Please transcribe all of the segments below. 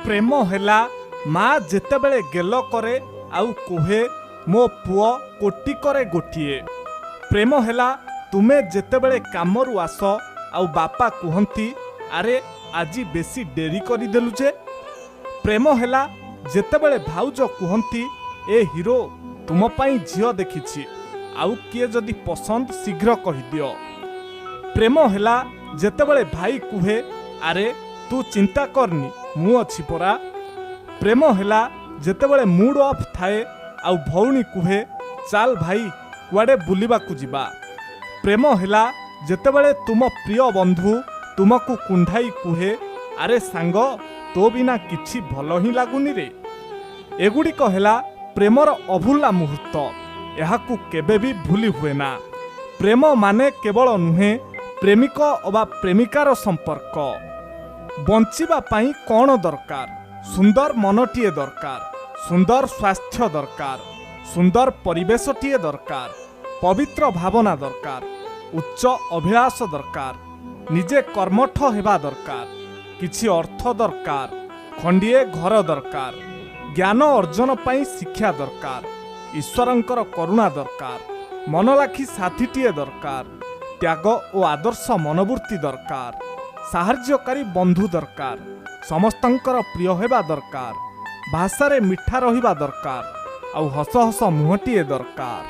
प्रेम हैला माँ जेतेबेले गेल करे आउ कुहे मो पुओ कोटी करे गोटिए। प्रेम हैला तुमे जेतेबेले कामरू आस आउ बापा कुहंती अरे आजी बेसी डेरी करी देलु जे। प्रेम हैला जेतेबेले भाउज कुहंती ए हीरो तुम पाई झियो देखिछि आउ किए जदि पसंद शीघ्र कहिदियो। प्रेम हैला जेतेबेले भाई कुहे अरे तू चिंता करनी मु अछि परा। प्रेम हैला जेतेबेले मूड ऑफ थाए आउ भौणी कुहे चाल भाई कुआडे बुलिबाकू जिबा। प्रेम हैला जेतेबेले तुम प्रिय बंधु तुमको कुंढाई कुहे अरे सांग तो बिना किछि भलो ही लागुनी रे। एगुड़िक हैला प्रेमर अभूला मुहूर्त, एहाकू केबे भी भूली हुए ना। प्रेम माने केवल नुहे प्रेमिक अबा प्रेमिकार संपर्क। बंचिबा पाई कौन दरकार? सुंदर मनटीए दरकार, सुंदर स्वास्थ्य दरकार, सुंदर परिवेशटीए दरकार, पवित्र भावना दरकार, उच्च अभिलाष दरकार, निजे कर्मठ हेबा दरकार, किछि अर्थ दरकार, खंडिए घर दरकार, ज्ञान अर्जन पाई शिक्षा दरकार, ईश्वरंकर करुणा दरकार, मनलाखी साथीटीए दरकार, त्याग और आदर्श मनोवृत्ति दरकार, साहाय्यकारी बंधु दरकार, समस्तंकर प्रिय हेबा दरकार, भाषारे मिठा रहिबा दरकार, आउ हस हस मुहटीए दरकार।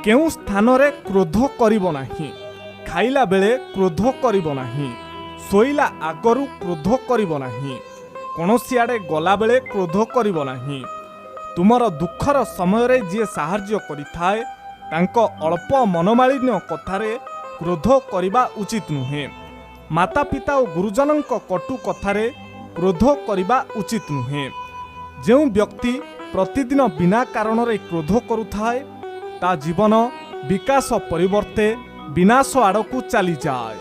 केउ स्थान रे क्रोध करिबो नाही, खाइला बेले क्रोध करिबो नाही, सोइला आगरु क्रोध करिबो नाही, कोनोसी आडे गला बेले क्रोध करिबो नाही। तुमर दुखर समय रे जे साहाय्य करिथाए तांको अल्प मनमालिन्य कथारे क्रोध करिबा उचित नुहे। माता पिता और गुरुजनक कटु कथारे क्रोध करिबा उचित नुहे। जो व्यक्ति प्रतिदिन बिना कारण रे क्रोध करुथाए ता जीवन विकास परिवर्ते विनाश आड़कू चली जाए।